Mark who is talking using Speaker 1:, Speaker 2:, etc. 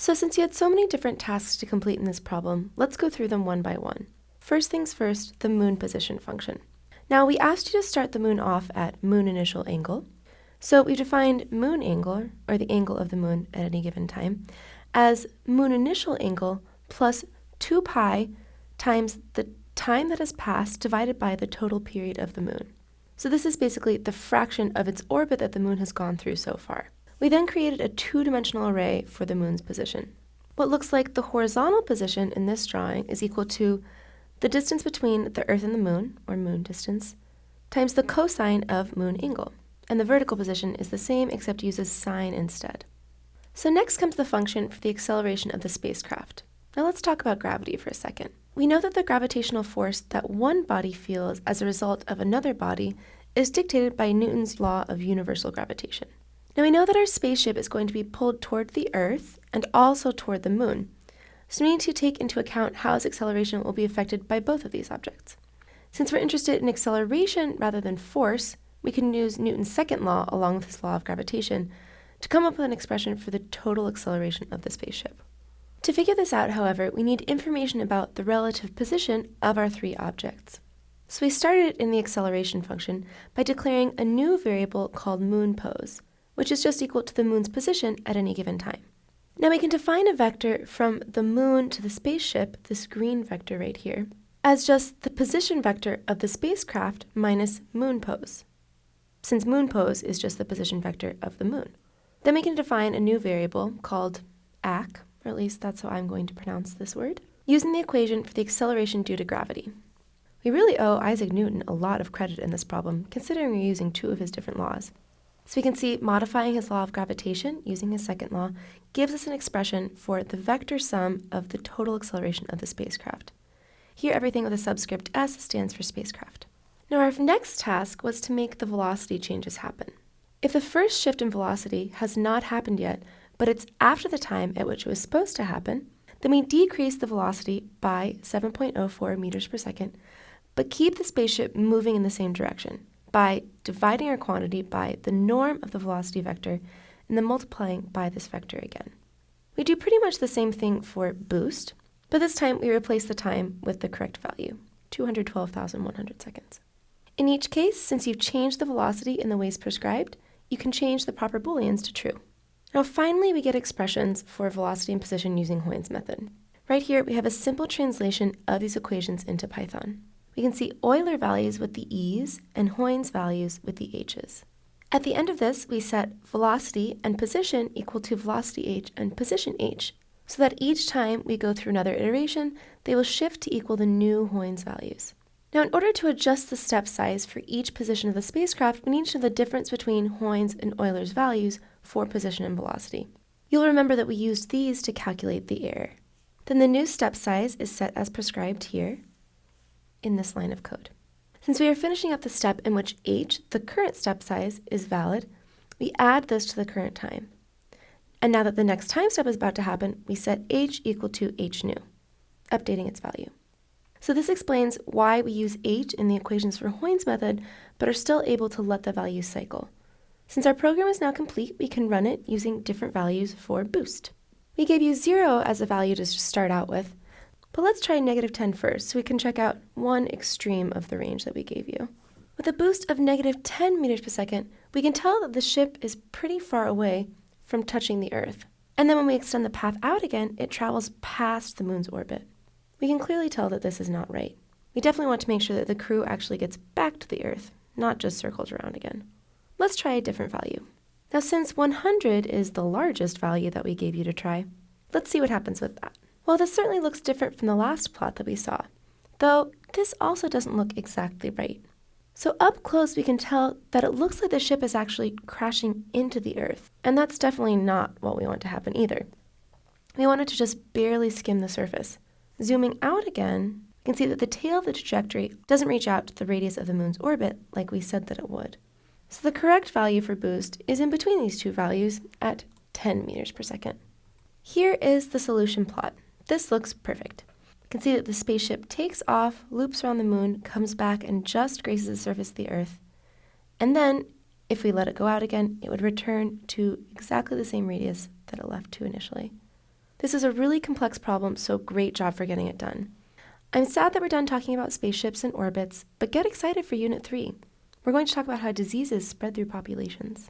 Speaker 1: So since you had so many different tasks to complete in this problem, let's go through them one by one. First things first, the moon position function. Now we asked you to start the moon off at moon initial angle. So we've defined moon angle, or the angle of the moon at any given time, as moon initial angle plus 2 pi times the time that has passed divided by the total period of the moon. So this is basically the fraction of its orbit that the moon has gone through so far. We then created a two-dimensional array for the moon's position. What looks like the horizontal position in this drawing is equal to the distance between the Earth and the moon, or moon distance, times the cosine of moon angle. And the vertical position is the same except uses sine instead. So next comes the function for the acceleration of the spacecraft. Now let's talk about gravity for a second. We know that the gravitational force that one body feels as a result of another body is dictated by Newton's law of universal gravitation. Now we know that our spaceship is going to be pulled toward the Earth and also toward the moon. So we need to take into account how its acceleration will be affected by both of these objects. Since we're interested in acceleration rather than force, we can use Newton's second law along with his law of gravitation to come up with an expression for the total acceleration of the spaceship. To figure this out, however, we need information about the relative position of our three objects. So we started in the acceleration function by declaring a new variable called moon pose, which is just equal to the moon's position at any given time. Now we can define a vector from the moon to the spaceship, this green vector right here, as just the position vector of the spacecraft minus moon pose, since moon pose is just the position vector of the moon. Then we can define a new variable called ac, or at least that's how I'm going to pronounce this word, using the equation for the acceleration due to gravity. We really owe Isaac Newton a lot of credit in this problem, considering we're using two of his different laws. So we can see modifying his law of gravitation using his second law gives us an expression for the vector sum of the total acceleration of the spacecraft. Here everything with a subscript s stands for spacecraft. Now our next task was to make the velocity changes happen. If the first shift in velocity has not happened yet, but it's after the time at which it was supposed to happen, then we decrease the velocity by 7.04 meters per second, but keep the spaceship moving in the same direction by dividing our quantity by the norm of the velocity vector and then multiplying by this vector again. We do pretty much the same thing for boost, but this time we replace the time with the correct value, 212,100 seconds. In each case, since you've changed the velocity in the ways prescribed, you can change the proper booleans to true. Now finally, we get expressions for velocity and position using Hoyne's method. Right here, we have a simple translation of these equations into Python. We can see Euler values with the e's and Hoyne's values with the h's. At the end of this, we set velocity and position equal to velocity h and position h, so that each time we go through another iteration, they will shift to equal the new Hoyne's values. Now, in order to adjust the step size for each position of the spacecraft, we need to know the difference between Hoyne's and Euler's values for position and velocity. You'll remember that we used these to calculate the error. Then the new step size is set as prescribed here in this line of code. Since we are finishing up the step in which h, the current step size, is valid, we add this to the current time. And now that the next time step is about to happen, we set h equal to h new, updating its value. So this explains why we use h in the equations for Hoyne's method, but are still able to let the values cycle. Since our program is now complete, we can run it using different values for boost. We gave you 0 as a value to start out with, but let's try -10 first so we can check out one extreme of the range that we gave you. With a boost of -10 meters per second, we can tell that the ship is pretty far away from touching the Earth. And then when we extend the path out again, it travels past the moon's orbit. We can clearly tell that this is not right. We definitely want to make sure that the crew actually gets back to the Earth, not just circles around again. Let's try a different value. Now since 100 is the largest value that we gave you to try, let's see what happens with that. Well, this certainly looks different from the last plot that we saw, though this also doesn't look exactly right. So up close we can tell that it looks like the ship is actually crashing into the Earth, and that's definitely not what we want to happen either. We want it to just barely skim the surface. Zooming out again, you can see that the tail of the trajectory doesn't reach out to the radius of the moon's orbit like we said that it would. So the correct value for boost is in between these two values at 10 meters per second. Here is the solution plot. This looks perfect. You can see that the spaceship takes off, loops around the moon, comes back, and just grazes the surface of the Earth. And then, if we let it go out again, it would return to exactly the same radius that it left to initially. This is a really complex problem, so great job for getting it done. I'm sad that we're done talking about spaceships and orbits, but get excited for Unit 3. We're going to talk about how diseases spread through populations.